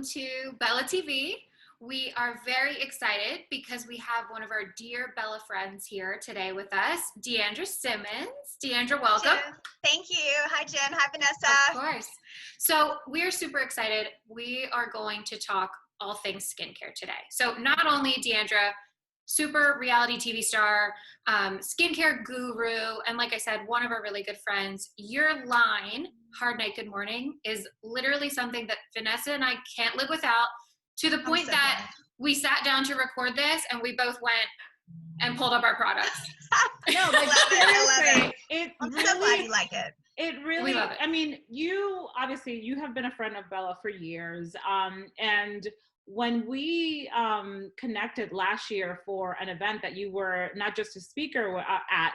welcome to Bella TV. We are very excited because we have one of our dear Bella friends here today with us, Deandra Simmons. Deandra, welcome. Thank you. Hi, Jen. Hi, Vanessa. Of course. So we're super excited. We are going to talk all things skincare today. So not only Deandra, super reality TV star, skincare guru, and like I said, one of our really good friends, your line, Hard Night, Good Morning, is literally something that Vanessa and I can't live without, to the point that we sat down to record this and we both went and pulled up our products. No, but seriously, I'm so glad you like it. It really, We love it. I mean, you have been a friend of Bella for years. And when we connected last year for an event that you were not just a speaker at,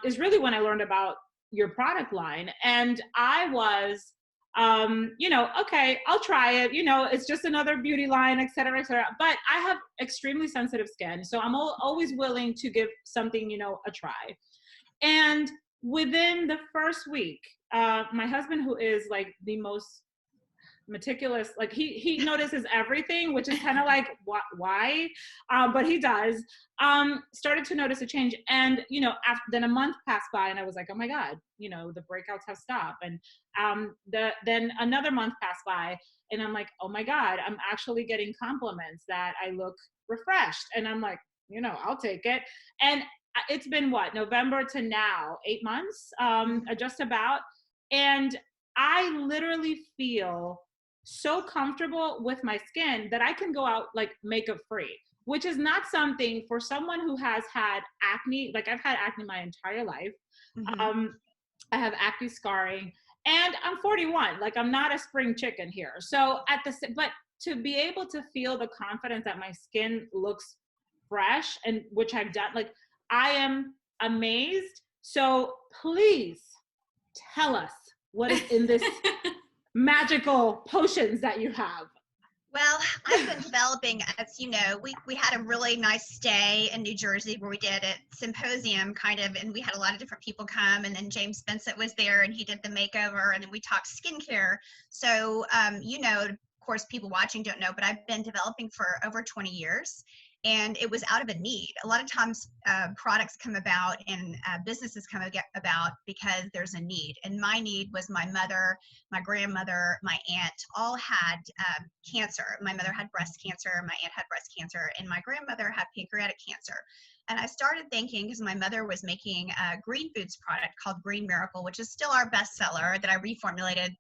is really when I learned about your product line. And I was, okay, I'll try it. It's just another beauty line, et cetera, et cetera. But I have extremely sensitive skin. So I'm always willing to give something, a try. And within the first week, my husband, who is like the most meticulous, like he notices everything, which is kind of like why, but he does, started to notice a change. And then a month passed by and I was like, oh my god, the breakouts have stopped. And then another month passed by and I'm like, oh my god, I'm actually getting compliments that I look refreshed. And I'm like, I'll take it. And it's been November to now, 8 months, just about. And I literally feel so comfortable with my skin that I can go out like makeup free, which is not something for someone who has had acne. Like I've had acne my entire life. Mm-hmm. I have acne scarring and I'm 41. Like I'm not a spring chicken here. So but to be able to feel the confidence that my skin looks fresh, and which I've done, like I am amazed. So please tell us what is in this magical potions that you have. Well, I've been developing, as you know, we had a really nice stay in New Jersey where we did a symposium kind of, and we had a lot of different people come, and then James Vincent was there and he did the makeover, and then we talked skincare. So, of course, people watching don't know, but I've been developing for over 20 years. And it was out of a need. A lot of times products come about and businesses come about because there's a need. And my need was my mother, my grandmother, my aunt all had cancer. My mother had breast cancer, my aunt had breast cancer, and my grandmother had pancreatic cancer. And I started thinking, because my mother was making a green foods product called Green Miracle, which is still our bestseller that I reformulated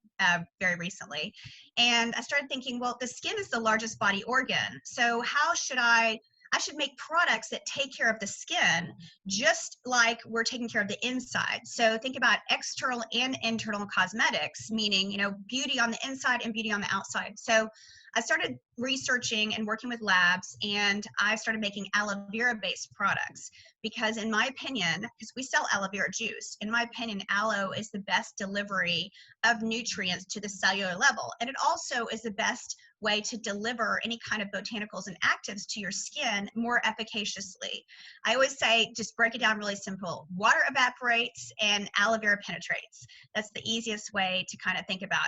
very recently. And I started thinking, well, the skin is the largest body organ. So how should I should make products that take care of the skin just like we're taking care of the inside. So think about external and internal cosmetics, meaning, beauty on the inside and beauty on the outside. So I started researching and working with labs, and I started making aloe vera based products because in my opinion, because we sell aloe vera juice, in my opinion, aloe is the best delivery of nutrients to the cellular level. And it also is the best way to deliver any kind of botanicals and actives to your skin more efficaciously. I always say, just break it down really simple. Water evaporates and aloe vera penetrates. That's the easiest way to kind of think about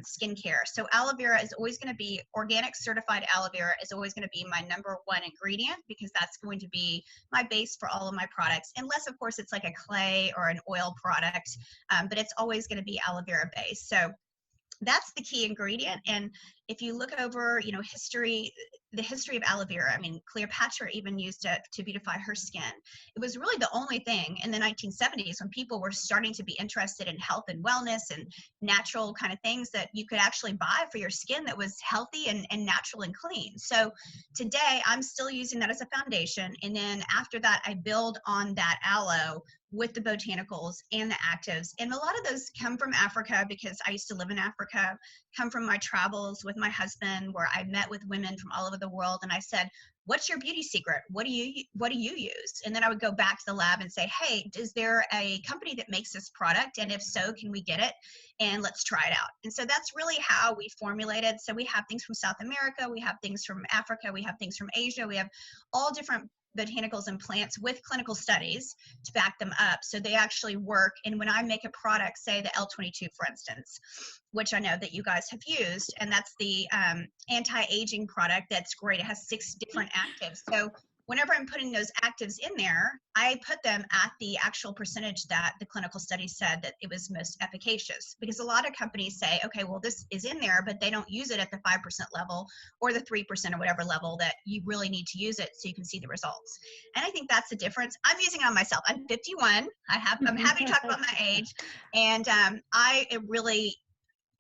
skincare. So aloe vera is always going to be organic certified aloe vera is always going to be my number one ingredient because that's going to be my base for all of my products. Unless, of course, it's like a clay or an oil product, but it's always going to be aloe vera based. So that's the key ingredient. And if you look over, the history of aloe vera, I mean, Cleopatra even used it to beautify her skin. It was really the only thing in the 1970s when people were starting to be interested in health and wellness and natural kind of things that you could actually buy for your skin that was healthy and natural and clean. So today I'm still using that as a foundation. And then after that, I build on that aloe with the botanicals and the actives. And a lot of those come from Africa because I used to live in Africa, come from my travels with my husband where I met with women from all over the world. And I said, what's your beauty secret? What do you use? And then I would go back to the lab and say, hey, is there a company that makes this product? And if so, can we get it? And let's try it out. And so that's really how we formulated. So we have things from South America, we have things from Africa, we have things from Asia, we have all different botanicals and plants with clinical studies to back them up. So they actually work. And when I make a product, say the L22, for instance, which I know that you guys have used, and that's the anti-aging product that's great. It has 6 different actives. So whenever I'm putting those actives in there, I put them at the actual percentage that the clinical study said that it was most efficacious. Because a lot of companies say, okay, well, this is in there, but they don't use it at the 5% level or the 3% or whatever level that you really need to use it so you can see the results. And I think that's the difference. I'm using it on myself. I'm 51. I'm happy to talk about my age. And I really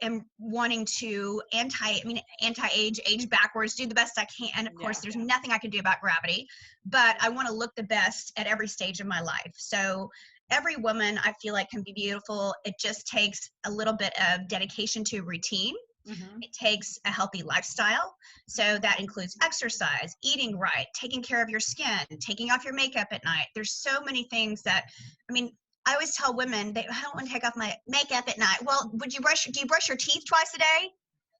am wanting to anti-age, age backwards, do the best I can. And of course, there's nothing I can do about gravity, but I want to look the best at every stage of my life. So every woman I feel like can be beautiful. It just takes a little bit of dedication to routine. It takes a healthy lifestyle. So that includes exercise, eating right, taking care of your skin, taking off your makeup at night. There's so many things that, I always tell women, I don't want to take off my makeup at night. Well, do you brush your teeth twice a day?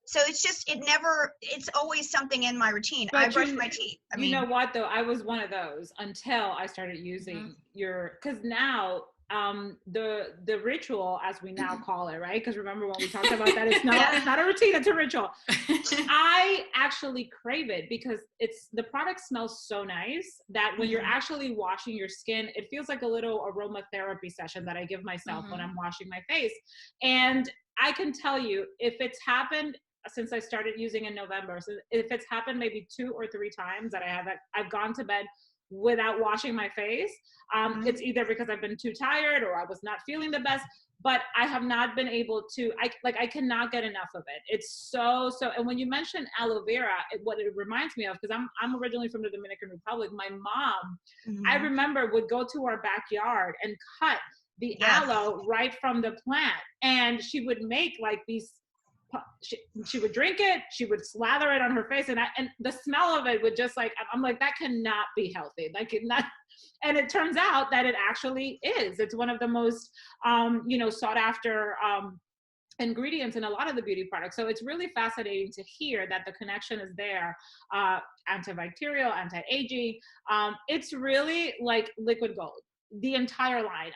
So it's always something in my routine. But I brush my teeth. You know what though? I was one of those until I started using because now the ritual, as we now call it, right? Because remember when we talked about that, it's not a routine, it's a ritual. I actually crave it because the product smells so nice that when you're actually washing your skin, it feels like a little aromatherapy session that I give myself when I'm washing my face. And I can tell you, if it's happened since I started using in November, so if it's happened maybe 2 or 3 times that I've gone to bed without washing my face, it's either because I've been too tired or I was not feeling the best, but I have not been able to, I cannot get enough of it. It's so, and when you mention aloe vera, what it reminds me of, because I'm originally from the Dominican Republic, my mom, I remember would go to our backyard and cut the aloe right from the plant. And she would make like these, she would drink it, she would slather it on her face, and the smell of it would just I'm like, that cannot be healthy. And it turns out that it actually is. It's one of the most sought after ingredients in a lot of the beauty products. So it's really fascinating to hear that the connection is there. Antibacterial, anti-aging. It's really like liquid gold, the entire line.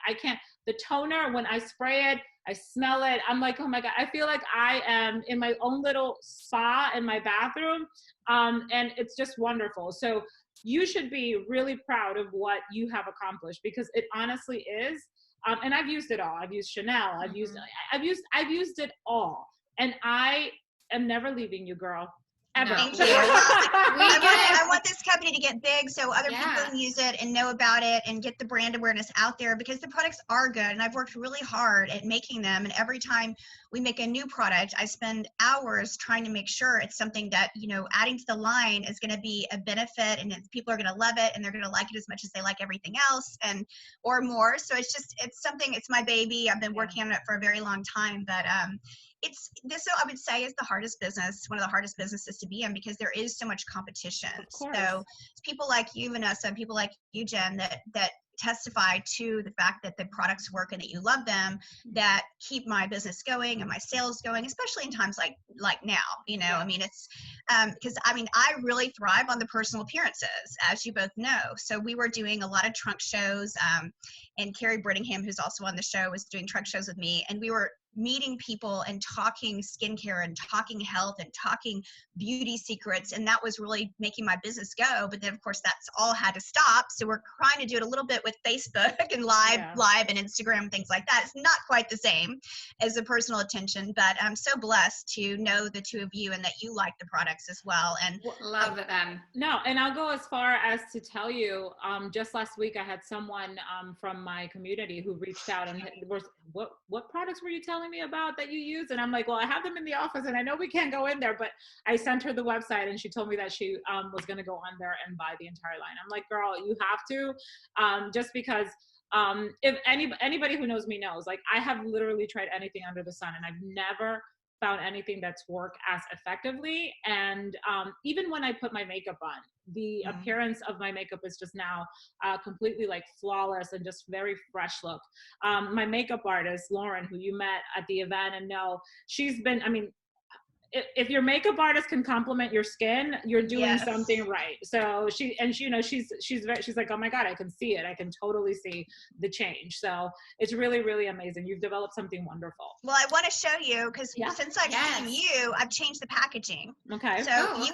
The toner, when I spray it, I smell it, I'm like, oh my God, I feel like I am in my own little spa in my bathroom. And it's just wonderful. So you should be really proud of what you have accomplished, because it honestly is. And I've used it all. I've used Chanel. I've used it all. And I am never leaving you, girl. Ever. Thank you. I want this company to get big so other people can use it and know about it and get the brand awareness out there, because the products are good and I've worked really hard at making them. And every time we make a new product, I spend hours trying to make sure it's something that, adding to the line is going to be a benefit, and people are going to love it and they're going to like it as much as they like everything else or more. So it's my baby. I've been working on it for a very long time, but I would say is the hardest business, one of the hardest businesses to be in, because there is so much competition. So people like you, Vanessa, and people like you, Jen, that testify to the fact that the products work and that you love them, that keep my business going and my sales going, especially in times like now, it's because I really thrive on the personal appearances, as you both know. So we were doing a lot of trunk shows, and Carrie Brittingham, who's also on the show, was doing trunk shows with me, and we were meeting people and talking skincare and talking health and talking beauty secrets. And that was really making my business go. But then of course that's all had to stop. So we're trying to do it a little bit with Facebook and live and Instagram and things like that. It's not quite the same as the personal attention, but I'm so blessed to know the two of you and that you like the products as well. And love them. No, and I'll go as far as to tell you, just last week I had someone from my community who reached out and was, what products were you telling me about that you use? And I'm like, well, I have them in the office and I know we can't go in there, but I sent her the website and she told me that she was going to go on there and buy the entire line. I'm like, girl, you have to, just because if anybody who knows me knows, like, I have literally tried anything under the sun and I've never found anything that's worked as effectively. And even when I put my makeup on, the appearance of my makeup is just now completely like flawless and just very fresh look. My makeup artist, Lauren, who you met at the event and know, she's been, if your makeup artist can compliment your skin, you're doing Yes. something right. So she's like, oh my God, I can see it. I can totally see the change. So it's really, really amazing. You've developed something wonderful. Well, I want to show you because Yeah. since I've seen you, I've changed the packaging. Okay. So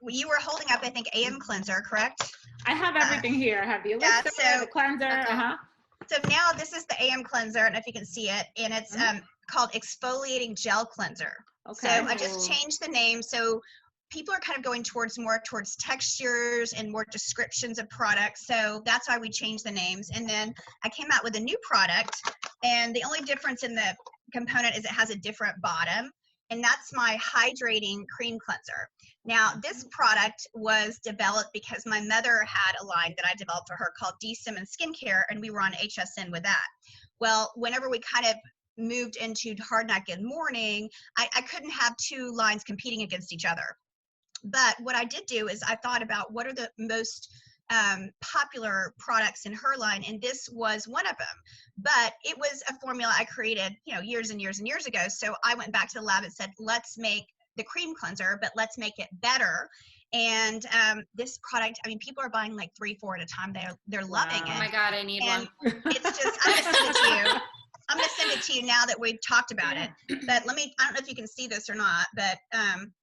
you were holding up, I think, AM cleanser, correct? I have everything here. I have the elixir, the cleanser. Okay. So now this is the AM cleanser. I don't know if you can see it, and it's called Exfoliating Gel Cleanser. Okay. So I just changed the name. So people are kind of going more towards textures and more descriptions of products. So that's why we changed the names. And then I came out with a new product, and the only difference in the component is it has a different bottom, and that's my Hydrating Cream Cleanser. Now, this product was developed because my mother had a line that I developed for her called Simmons Skincare, and we were on HSN with that. Well, whenever we kind of moved into Hard Night Good Morning, I couldn't have two lines competing against each other. But what I did do is I thought about what are the most popular products in her line, and this was one of them. But it was a formula I created, years and years and years ago. So I went back to the lab and said, let's make the cream cleanser, but let's make it better. And this product, I mean, people are buying like 3-4 at a time. They're loving it. Oh my God, I need one. It's just, I'm gonna send it to you. I'm gonna send it to you now that we've talked about it. But I don't know if you can see this or not, but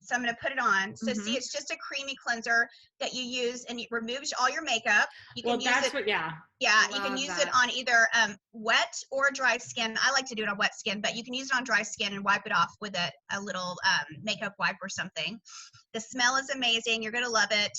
so I'm gonna put it on. So see, it's just a creamy cleanser that you use, and it removes all your makeup. You can use it. Yeah, you can use it on either wet or dry skin. I like to do it on wet skin, but you can use it on dry skin and wipe it off with a little makeup wipe or something. The smell is amazing. You're gonna love it.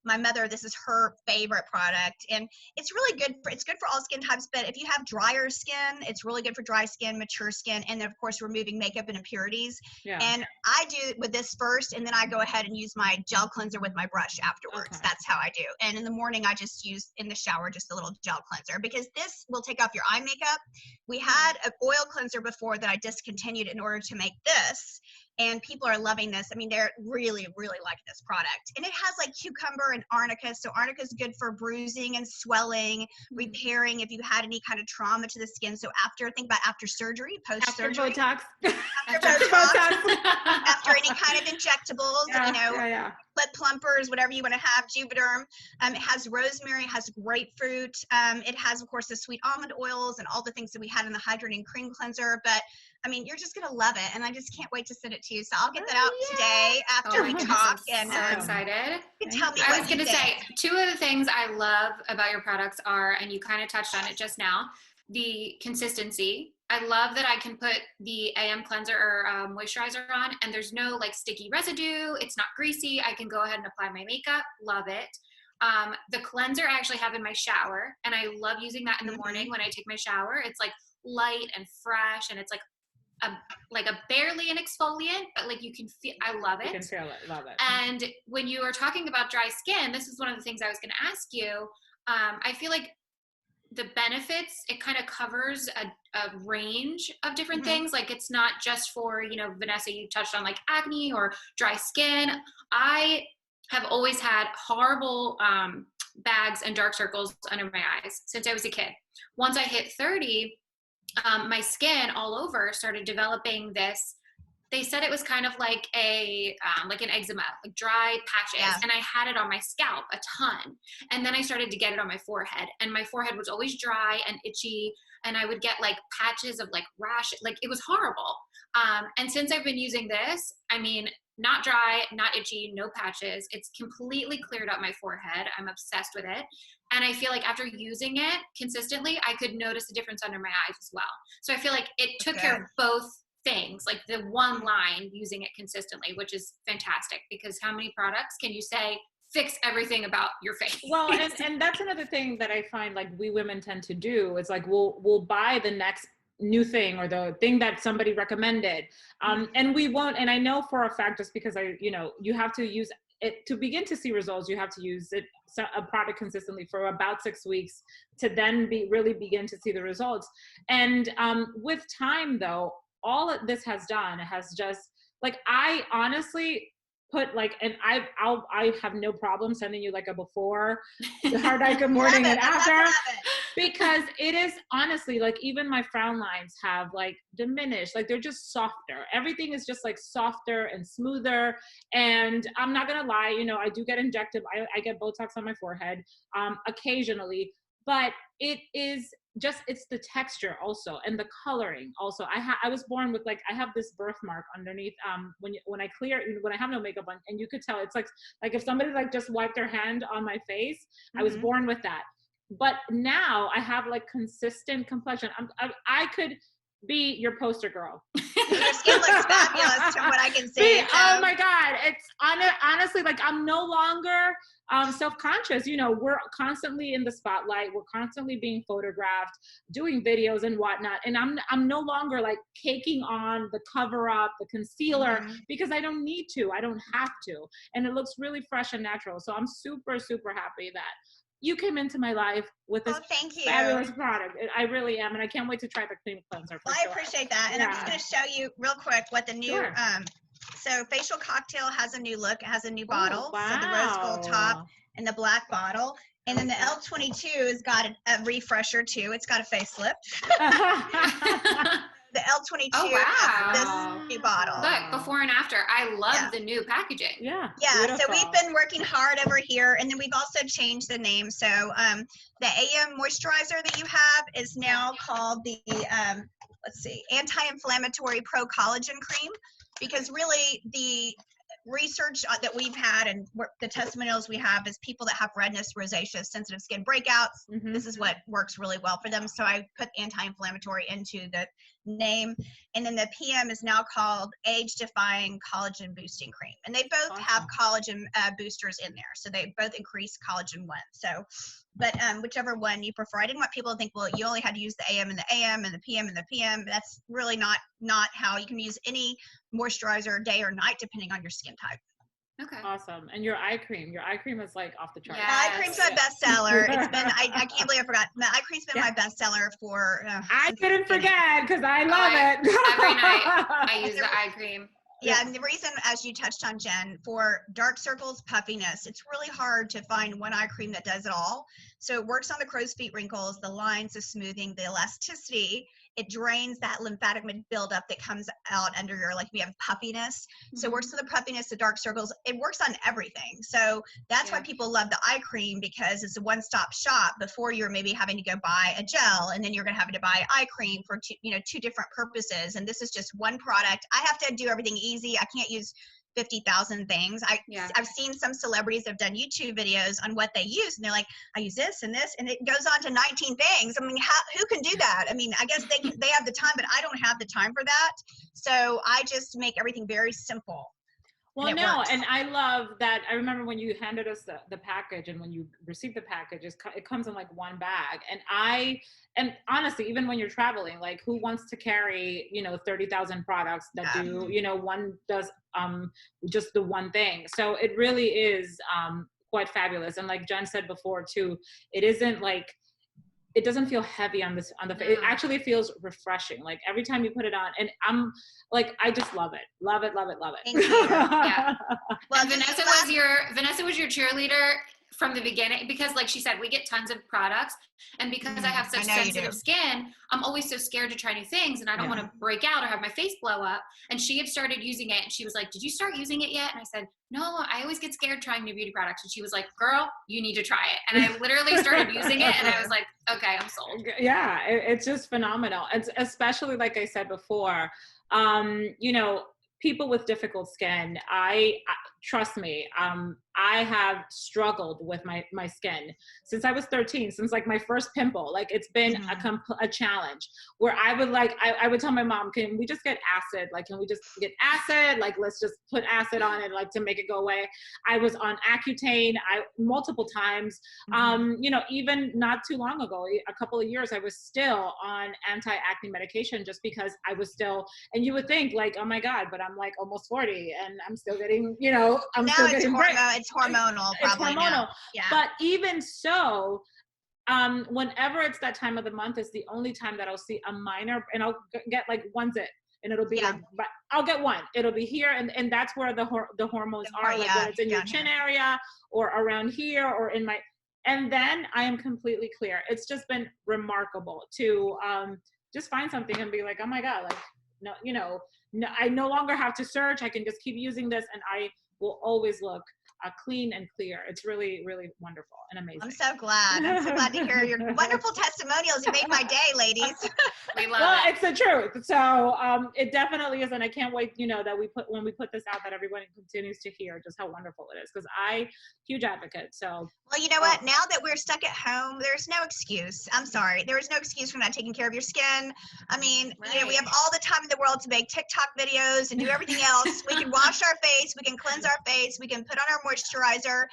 My mother, this is her favorite product, and it's really good. It's good for all skin types, but if you have drier skin, it's really good for dry skin, mature skin, and then of course removing makeup and impurities. Yeah. And I do with this first, and then I go ahead and use my gel cleanser with my brush afterwards. Okay. That's how I do. And in the morning, I just use in the shower just a little gel cleanser, because this will take off your eye makeup. We had an oil cleanser before that I discontinued in order to make this, and people are loving this. I mean, they're really, really liking this product. And it has like cucumber and arnica. So arnica is good for bruising and swelling, repairing if you had any kind of trauma to the skin. So think about after surgery, post-surgery. After Botox. After Botox. After any kind of injectables, lip plumpers, whatever you want to have, Juvederm. It has rosemary, it has grapefruit. It has, of course, the sweet almond oils and all the things that we had in the Hydrating Cream Cleanser. But I mean, you're just going to love it. And I just can't wait to send it to you. So I'll get that out today after we talk. I'm so excited. You can tell me I was going to say, two of the things I love about your products are, and you kind of touched on it just now, the consistency. I love that I can put the AM cleanser or moisturizer on, and there's no like sticky residue. It's not greasy. I can go ahead and apply my makeup. Love it. The cleanser I actually have in my shower, and I love using that in the morning when I take my shower. It's like light and fresh, and it's like a barely an exfoliant, but like you can feel, I love it. You can feel it, love it. And when you were talking about dry skin, this is one of the things I was going to ask you. I feel like the benefits, it kind of covers a range of different things. Like it's not just for, Vanessa, you touched on like acne or dry skin. I have always had horrible bags and dark circles under my eyes since I was a kid. Once I hit 30, my skin all over started developing this. They said it was kind of like an eczema, like dry patches. And I had it on my scalp a ton. And then I started to get it on my forehead, and my forehead was always dry and itchy. And I would get like patches of like rash, like it was horrible. And since I've been using this, I mean, not dry, not itchy, no patches. It's completely cleared up my forehead. I'm obsessed with it. And I feel like after using it consistently, I could notice a difference under my eyes as well. So I feel like it took care of both things, like the one line, using it consistently, which is fantastic, because how many products can you say fix everything about your face? Well, and that's another thing that I find like we women tend to do. It's like we'll buy the next new thing or the thing that somebody recommended, and we won't. And I know for a fact, just because you have to use it to begin to see results. You have to use a product consistently for about 6 weeks to then really begin to see the results. And with time, though, all that this has done has just like, I honestly put like, and I have no problem sending you like a before, the hard night good morning, and after. because it is honestly like even my frown lines have like diminished, like they're just softer. Everything is just like softer and smoother. And I'm not gonna lie, you know, I do get injected. I get Botox on my forehead occasionally, but it is just, it's the texture also and the coloring also. I was born with like, I have this birthmark underneath when I have no makeup on, and you could tell it's like if somebody like just wiped their hand on my face. I was born with that. But now I have like consistent complexion. I could be your poster girl. Your skin looks fabulous from what I can see. So. Oh my God. It's honestly like I'm no longer self-conscious. You know, we're constantly in the spotlight. We're constantly being photographed, doing videos and whatnot. And I'm no longer like caking on the cover up, the concealer, because I don't need to. I don't have to. And it looks really fresh and natural. So I'm super, super happy that you came into my life with this fabulous product. I really am. And I can't wait to try the cream cleanser. I appreciate that. And I'm just going to show you real quick what the new, so Facial Cocktail has a new look. It has a new bottle. Wow. So the rose gold top and the black bottle. And then the L22 has got a refresher too. It's got a facelift. The L22 has this new bottle. Look, before and after. I love the new packaging. Yeah. Beautiful. So we've been working hard over here, and then we've also changed the name. So the AM moisturizer that you have is now called the anti-inflammatory pro collagen cream, because really the research that we've had and the testimonials we have is people that have redness, rosacea, sensitive skin breakouts. This is what works really well for them. So I put anti-inflammatory into the name. And then the PM is now called Age Defying Collagen Boosting Cream. And they both have collagen boosters in there. So they both increase collagen 1. So, but whichever one you prefer. I didn't want people to think, well, you only had to use the AM and the AM and the PM and the PM. That's really not how you can use any moisturizer day or night, depending on your skin type. Okay. Awesome. And your eye cream is like off the charts. Yes. Eye cream's my bestseller. It's been, I can't believe I forgot. The eye cream's been my bestseller for. I didn't forget because I love it. Every night I use the eye cream. Yeah, and the reason, as you touched on, Jen, for dark circles, puffiness, it's really hard to find one eye cream that does it all. So it works on the crow's feet wrinkles, the lines, the smoothing, the elasticity. It drains that lymphatic buildup that comes out under your, like, we have puffiness. So it works on the puffiness, the dark circles. It works on everything. So that's why people love the eye cream, because it's a one-stop shop. Before you're maybe having to go buy a gel, and then you're going to have to buy eye cream for two different purposes. And this is just one product. I have to do everything easy. I can't use 50,000 things. I've seen some celebrities have done YouTube videos on what they use, and they're like, I use this and this, and it goes on to 19 things. I mean, who can do that? I mean, I guess they have the time, but I don't have the time for that. So I just make everything very simple. Well, and I love that. I remember when you handed us the package, and when you received the package, it comes in like one bag. And honestly, even when you're traveling, like, who wants to carry, 30,000 products that do, one does just the one thing. So it really is quite fabulous. And like Jen said before too, it doesn't feel heavy on the face. It actually feels refreshing. Like every time you put it on, and I'm like, I just love it. Love it, love it, love it. Thank you. Yeah. Well, Vanessa was your cheerleader from the beginning, because like she said, we get tons of products, and because I have such sensitive skin, I'm always so scared to try new things, and I don't want to break out or have my face blow up. And she had started using it, and she was like, did you start using it yet? And I said, no, I always get scared trying new beauty products. And she was like, girl, you need to try it. And I literally started using it, and I was like, okay, I'm sold. Yeah, it's just phenomenal. It's especially, like I said before, people with difficult skin, I trust me, I have struggled with my skin since I was 13, since like my first pimple. Like, it's been a challenge where I would tell my mom, can we just get acid? Like, can we just get acid? Like, let's just put acid on it, like, to make it go away. I was on Accutane multiple times. Even not too long ago, a couple of years, I was still on anti-acne medication, just because I was still, and you would think like, oh my God, but I'm like almost 40 and I'm still getting, it's hormonal. Probably. It's hormonal. Now. Yeah. But even so, whenever it's that time of the month, is the only time that I'll see a minor, and I'll get like one zit, and it'll be like, but I'll get one. It'll be here, and that's where the hormones are, like when it's in your chin area or around here or in my. And then I am completely clear. It's just been remarkable to just find something and be like, oh my God, like, no, no, I no longer have to search. I can just keep using this and I will always look clean and clear. It's really, really wonderful and amazing. I'm so glad. I'm so glad to hear your wonderful testimonials. You made my day, ladies. We love it. It's the truth. So it definitely is. And I can't wait, that when we put this out, that everyone continues to hear just how wonderful it is. Because huge advocate. So. Well, you know what? Now that we're stuck at home, there's no excuse. I'm sorry. There is no excuse for not taking care of your skin. I mean, we have all the time in the world to make TikTok videos and do everything else. We can wash our face. We can cleanse our face. We can put on our moisturizer.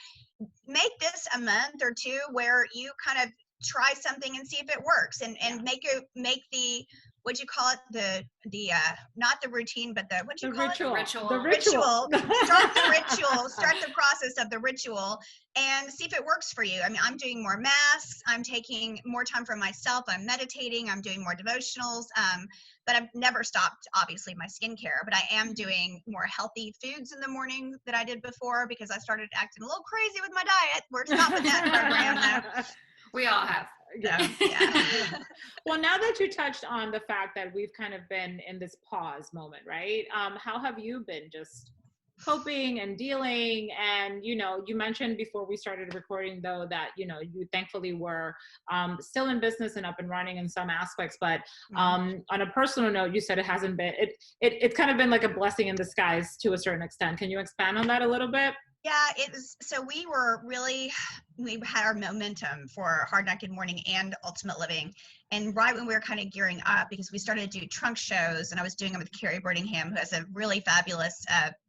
Make this a month or two where you kind of try something and see if it works, and make the what'd you call it, the not the routine, but the ritual. The ritual. Start the ritual. Start the process of the ritual and see if it works for you. I mean, I'm doing more masks. I'm taking more time for myself. I'm meditating. I'm doing more devotionals. But I've never stopped, obviously, my skincare. But I am doing more healthy foods in the morning than I did before because I started acting a little crazy with my diet. We're stopping that program now. We all have. Yeah. Well, now that you touched on the fact that we've kind of been in this pause moment, right? How have you been just coping and dealing? And, you mentioned before we started recording, though, that, you thankfully were still in business and up and running in some aspects. But on a personal note, you said it hasn't been, it's kind of been like a blessing in disguise to a certain extent. Can you expand on that a little bit? Yeah, it was. So we had our momentum for Hard Knock Good Morning and Ultimate Living. And right when we were kind of gearing up, because we started to do trunk shows, and I was doing them with Carrie Birdingham, who has a really fabulous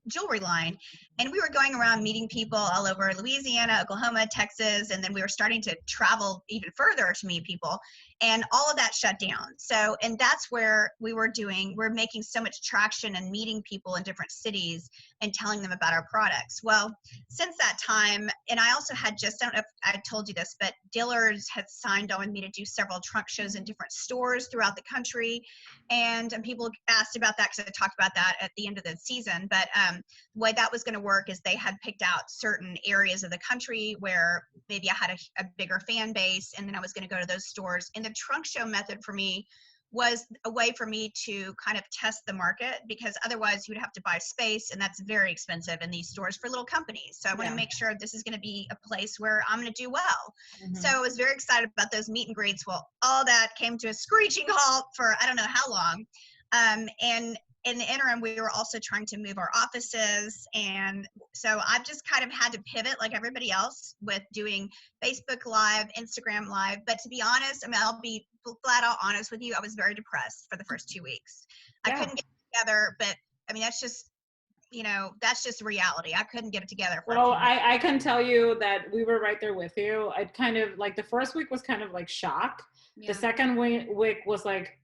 jewelry line. And we were going around meeting people all over Louisiana, Oklahoma, Texas, and then we were starting to travel even further to meet people. And all of that shut down. So, and that's where we're making so much traction and meeting people in different cities and telling them about our products. Well, since that time, and I also had I don't know if I told you this, but Dillard's had signed on with me to do several trunk shows in different stores throughout the country. And people asked about that because I talked about that at the end of the season. But the way that was going to work is they had picked out certain areas of the country where maybe I had a bigger fan base, and then I was going to go to those stores. And the trunk show method for me was a way for me to kind of test the market, because otherwise you would have to buy space, and that's very expensive in these stores for little companies. So I want to make sure this is going to be a place where I'm going to do well. So I was very excited about those meet and greets. Well, all that came to a screeching halt for I don't know how long. And in the interim, we were also trying to move our offices. And so I've just kind of had to pivot like everybody else with doing Facebook Live, Instagram Live. But to be honest, I mean, I'll be flat out honest with you, I was very depressed for the first 2 weeks. I couldn't get it together, but I mean, that's just reality. I couldn't get it together. Well, I can tell you that we were right there with you. I kind of like the first week was kind of like shock. The second week was like,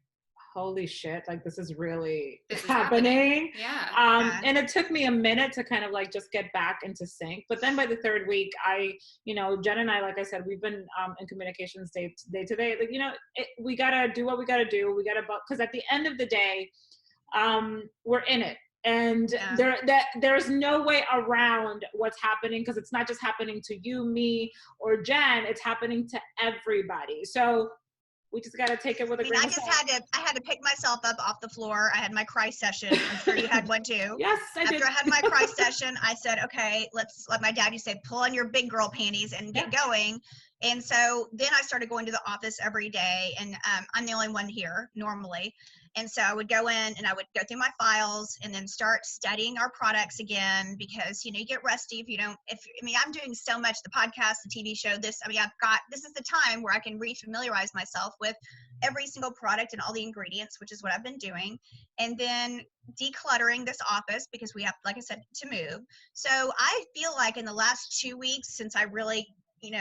holy shit, like this is really happening. And it took me a minute to kind of like just get back into sync. But then by the third week, Jen and I, like I said, we've been in communications day to day. Like, we gotta do what we gotta do. We gotta, because at the end of the day, we're in it. And there's no way around what's happening, because it's not just happening to you, me, or Jen, it's happening to everybody. So we just got to take it with a grain of salt. I had to pick myself up off the floor. I had my cry session. I'm sure you had one too. Yes, I did. After I had my cry session, I said, okay, let's let my dad used to say, pull on your big girl panties and get going. And so then I started going to the office every day, and I'm the only one here normally. And so I would go in and I would go through my files and then start studying our products again, because, you get rusty I'm doing so much, the podcast, the TV show, this is the time where I can refamiliarize myself with every single product and all the ingredients, which is what I've been doing. And then decluttering this office, because we have, like I said, to move. So I feel like in the last 2 weeks, since I really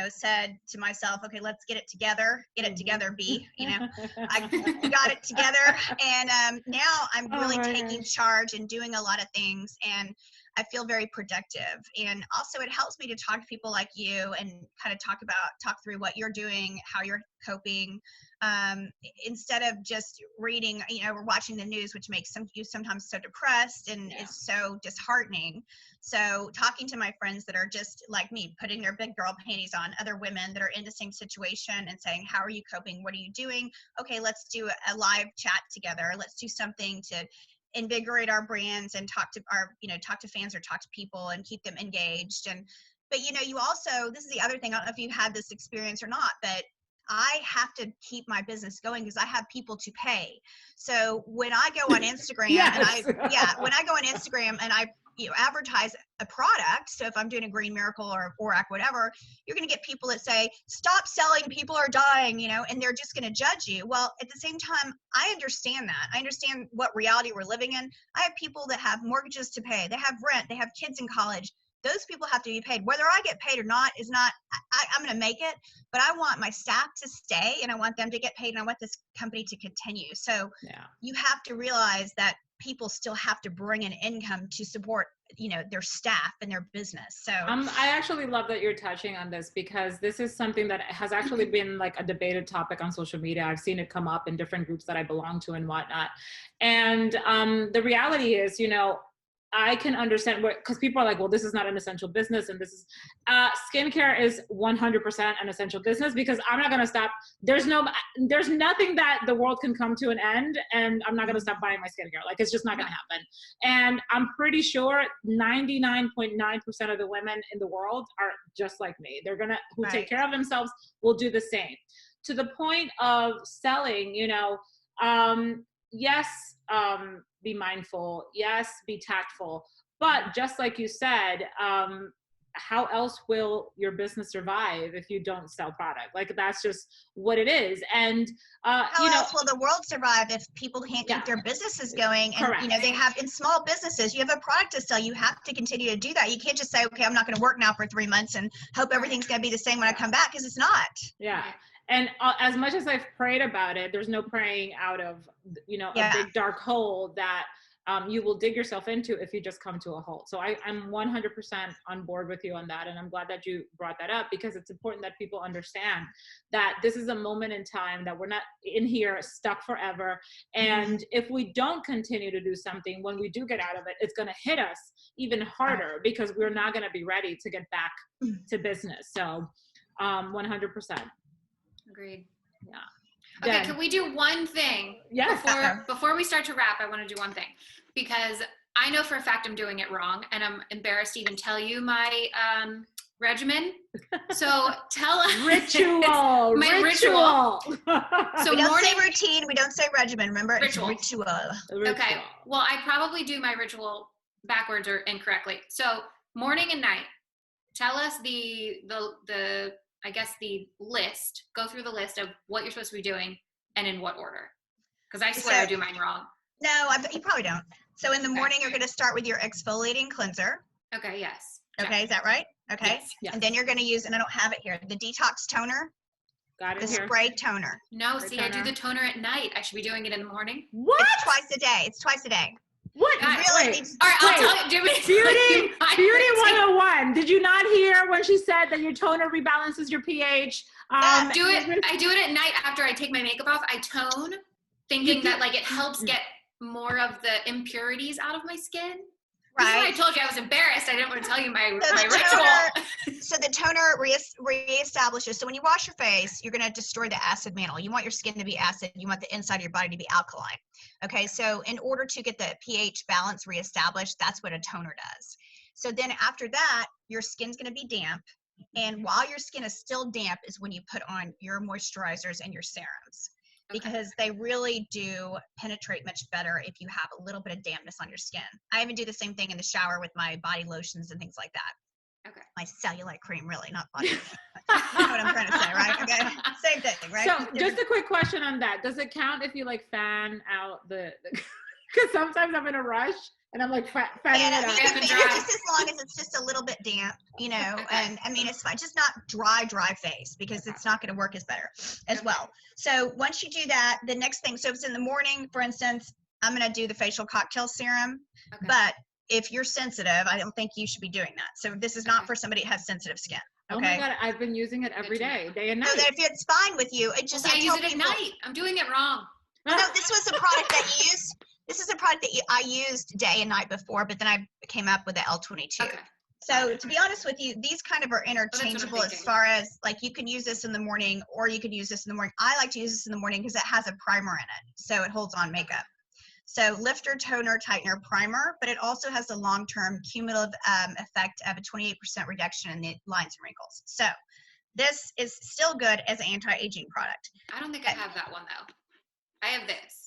said to myself, okay, let's get it together, B, I got it together. And now I'm really taking charge and doing a lot of things, and I feel very productive. And also it helps me to talk to people like you and kind of talk through what you're doing, how you're coping. instead of just reading, or watching the news, which makes you sometimes so depressed and is so disheartening. So talking to my friends that are just like me, putting their big girl panties on, other women that are in the same situation and saying, how are you coping? What are you doing? Okay, let's do a live chat together. Let's do something to invigorate our brands and talk to fans or talk to people and keep them engaged. But you also, this is the other thing, I don't know if you had this experience or not, but I have to keep my business going because I have people to pay. So when I go on Instagram when I go on Instagram and I advertise a product, so if I'm doing a Green Miracle or Borac, whatever, you're going to get people that say, stop selling, people are dying, and they're just going to judge you. Well, at the same time, I understand that. I understand what reality we're living in. I have people that have mortgages to pay. They have rent. They have kids in college. Those people have to be paid. Whether I get paid or not is not, I'm going to make it, but I want my staff to stay and I want them to get paid and I want this company to continue. So you have to realize that people still have to bring an income to support, their staff and their business. So I actually love that you're touching on this because this is something that has actually been like a debated topic on social media. I've seen it come up in different groups that I belong to and whatnot. And the reality is, I can understand because people are like, well, this is not an essential business. And this is, skincare is 100% an essential business because I'm not going to stop. There's nothing that the world can come to an end and I'm not going to stop buying my skincare. Like, it's just not going to happen. And I'm pretty sure 99.9% of the women in the world are just like me. They're going to, who take care of themselves will do the same. To the point of selling, yes, be mindful. Yes, be tactful. But just like you said, how else will your business survive if you don't sell product? Like, that's just what it is. And how else will the world survive if people can't keep their businesses going? And they have, in small businesses, you have a product to sell. You have to continue to do that. You can't just say, okay, I'm not going to work now for 3 months and hope everything's going to be the same when I come back, because it's not. Yeah. And as much as I've prayed about it, there's no praying out of, a big dark hole that you will dig yourself into if you just come to a halt. So I'm 100% on board with you on that. And I'm glad that you brought that up because it's important that people understand that this is a moment in time that we're not in here stuck forever. And if we don't continue to do something, when we do get out of it, it's going to hit us even harder because we're not going to be ready to get back to business. So 100%. Agreed. Yeah. Okay, can we do one thing? Yes. Before we start to wrap, I want to do one thing because I know for a fact I'm doing it wrong and I'm embarrassed to even tell you my regimen. So tell us. Ritual. My ritual. So we don't say routine. We don't say regimen. Remember, ritual. It's ritual. Okay. Well, I probably do my ritual backwards or incorrectly. So morning and night. Tell us the list, go through the list of what you're supposed to be doing and in what order. Because I swear I do mine wrong. No, you probably don't. So in the morning, you're going to start with your exfoliating cleanser. Okay, yes. Okay, is that right? Okay. Yes. And then you're going to use, and I don't have it here, the Detox Toner. Got it the spray toner. No, see, I do the toner at night. I should be doing it in the morning. What? It's twice a day. It's twice a day. What? Guys, really? All right, I'll tell you. Beauty 101. Did you not hear when she said that your toner rebalances your pH? I do it at night after I take my makeup off. I tone, thinking that like it helps get more of the impurities out of my skin. Right. I told you I was embarrassed. I didn't want to tell you my ritual. So the toner reestablishes. So when you wash your face, you're going to destroy the acid mantle. You want your skin to be acid. You want the inside of your body to be alkaline. Okay. So in order to get the pH balance reestablished, that's what a toner does. So then after that, your skin's going to be damp. And while your skin is still damp is when you put on your moisturizers and your serums. Because they really do penetrate much better if you have a little bit of dampness on your skin. I even do the same thing in the shower with my body lotions and things like that. Okay. My cellulite cream, really, not body lotion. You know what I'm trying to say, right? Okay. Same thing, right? So just a quick question on that. Does it count if you like fan out the because sometimes I'm in a rush and I'm like fanning it out. It's just as long as it's just a little bit damp, you know, and I mean, it's fine. Just not dry face because it's not going to work as well. So once you do that, the next thing, so if it's in the morning, for instance, I'm going to do the facial cocktail serum, but if you're sensitive, I don't think you should be doing that. So this is not for somebody that has sensitive skin. Oh my God, I've been using it every day, day and night. So that if it's fine with you, it just, I use it at night. I'm doing it wrong. No, this was a product that you used. This is a product that I used day and night before, but then I came up with the L22. Okay. So to be honest with you, these kind of are interchangeable as far as like you can use this in the morning or you can use this in the morning. I like to use this in the morning because it has a primer in it, so it holds on makeup. So lifter, toner, tightener, primer, but it also has the long-term cumulative effect of a 28% reduction in the lines and wrinkles. So this is still good as an anti-aging product. I don't think I have that one though. I have this.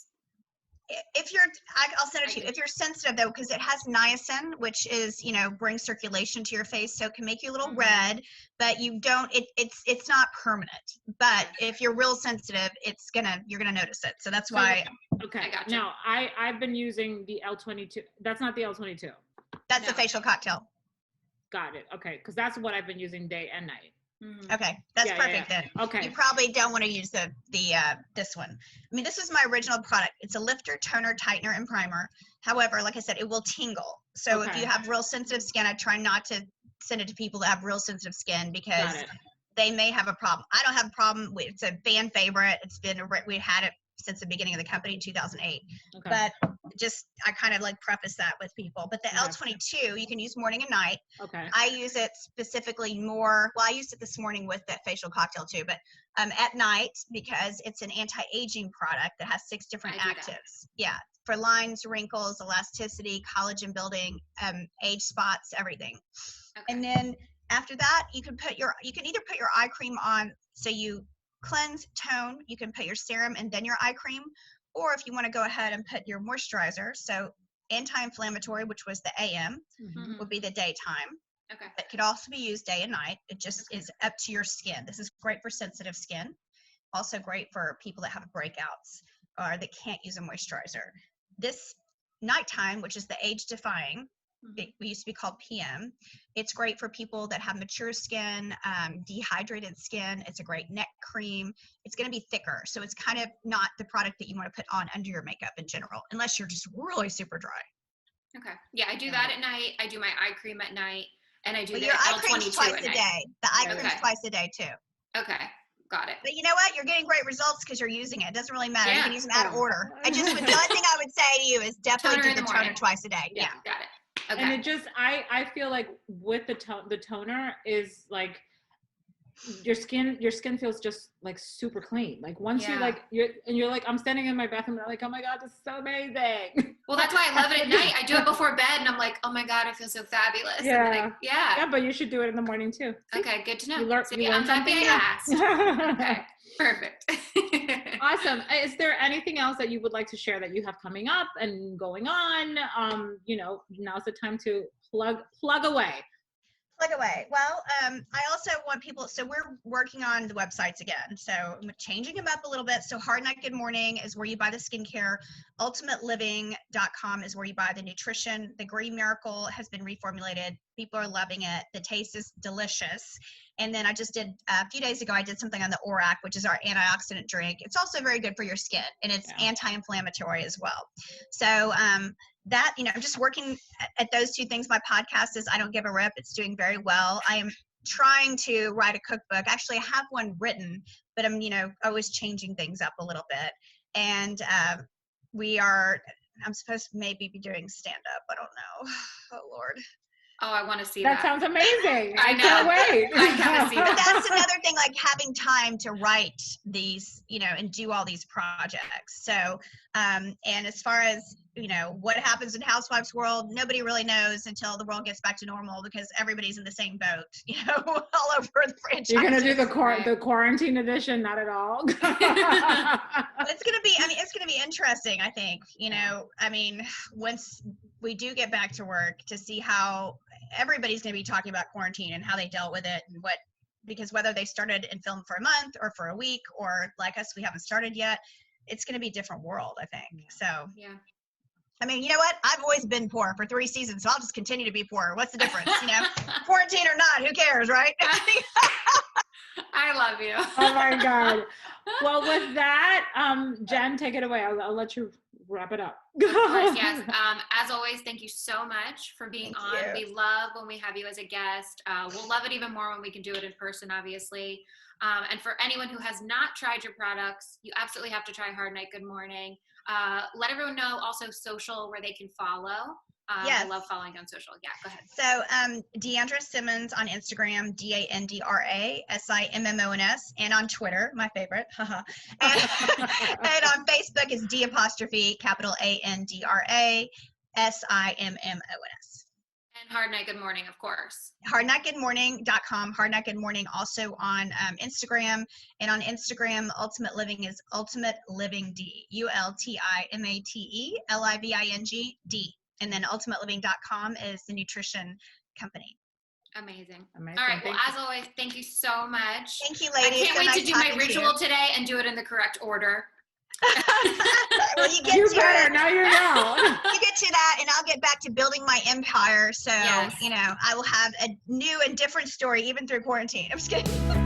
If you're, I'll send it to you. If you're sensitive though, because it has niacin, which is, you know, brings circulation to your face, so it can make you a little red, but you don't. It's not permanent. But if you're real sensitive, you're gonna notice it. So that's why. Okay. I got you. Now I've been using the L22. That's not the L22. That's the facial cocktail. Got it. Okay, because that's what I've been using day and night. Okay, that's perfect then. Okay. You probably don't want to use this one. I mean, this was my original product. It's a lifter, toner, tightener, and primer. However, like I said, it will tingle. So if you have real sensitive skin, I try not to send it to people that have real sensitive skin because they may have a problem. I don't have a problem. It's a fan favorite. We had it since the beginning of the company in 2008. Okay. But just, I kind of like preface that with people. But the L22, you can use morning and night. Okay. I use it specifically more, well, I used it this morning with that facial cocktail too, but at night because it's an anti-aging product that has 6 different actives. Yeah. For lines, wrinkles, elasticity, collagen building, age spots, everything. Okay. And then after that, you can either put your eye cream on, so you cleanse, tone, you can put your serum and then your eye cream, or if you want to go ahead and put your moisturizer, so anti-inflammatory, which was the AM, would be the daytime. Okay. It could also be used day and night. It just is up to your skin. This is great for sensitive skin. Also great for people that have breakouts or that can't use a moisturizer. This nighttime, which is the age-defying, we used to be called PM. It's great for people that have mature skin, dehydrated skin. It's a great neck cream. It's going to be thicker. So it's kind of not the product that you want to put on under your makeup in general, unless you're just really super dry. Okay. Yeah, I do that at night. I do my eye cream at night. And I do the your eye L22 cream's twice a day. The eye cream's twice a day too. Okay. Got it. But you know what? You're getting great results because you're using it. It doesn't really matter. You can use them out of order. The only thing I would say to you is definitely do the toner twice a day. Yeah. Got it. Okay. And it just, I feel like with the toner is like, your skin feels just like super clean. Like once you're like, you're like, I'm standing in my bathroom and I'm like, oh my God, this is so amazing. Well, that's why I love it at night. I do it before bed and I'm like, oh my God, I feel so fabulous. Yeah. Yeah, but you should do it in the morning too. Okay, good to know. I'm happy I asked. Okay, perfect. Awesome. Is there anything else that you would like to share that you have coming up and going on? Now's the time to plug away. Plug away. Well, I also want people, so we're working on the websites again. So I'm changing them up a little bit. So Hard Night Good Morning is where you buy the skincare. UltimateLiving.com is where you buy the nutrition. The Green Miracle has been reformulated. People are loving it. The taste is delicious. And then I just did, a few days ago, I did something on the ORAC, which is our antioxidant drink. It's also very good for your skin, and it's anti-inflammatory as well. So that, I'm just working at those 2 things. My podcast is I Don't Give a Rip. It's doing very well. I am trying to write a cookbook. Actually, I have one written, but I'm, always changing things up a little bit. And I'm supposed to maybe be doing stand-up. I don't know. Oh, Lord. Oh, I want to see that. That sounds amazing. I know. Can't wait. I gotta see that. That's another thing, like having time to write these, and do all these projects. So, and as far as, what happens in Housewives world, nobody really knows until the world gets back to normal because everybody's in the same boat, all over the franchise. You're going to do the quarantine edition? Not at all. It's going to be, it's going to be interesting, I think, once we do get back to work to see how everybody's going to be talking about quarantine and how they dealt with it and because whether they started and filmed for a month or for a week or like us, we haven't started yet, it's going to be a different world, I think. So, yeah. You know what? I've always been poor for 3 seasons, so I'll just continue to be poor. What's the difference? Quarantine or not, who cares, right? I love you. Oh my God. Well, with that, Jen, take it away. I'll let you wrap it up. Of course, yes. As always, thank you so much for being Thank on. you. We love when we have you as a guest. We'll love it even more when we can do it in person, obviously. And for anyone who has not tried your products, you absolutely have to try Hard Night, Good Morning. Let everyone know also social where they can follow. Yes. I love following on social. Yeah, go ahead. So Deandra Simmons on Instagram, DANDRA SIMMONS, and on Twitter, my favorite. and on Facebook is DANDRA SIMMONS. And Hard Night, Good Morning, of course. HardNightGoodMorning.com. Hard Night Good Morning also on Instagram. And on Instagram, Ultimate Living is Ultimate Living D. ULTIMATELIVING D. And then ultimateliving.com is the nutrition company. Amazing. All right. Well, as always, thank you so much. Thank you, ladies. I can't wait to do my ritual today and do it in the correct order. Well, you get you to better. it. Now you know. You get to that, and I'll get back to building my empire. So, Yes. I will have a new and different story even through quarantine. I'm just kidding.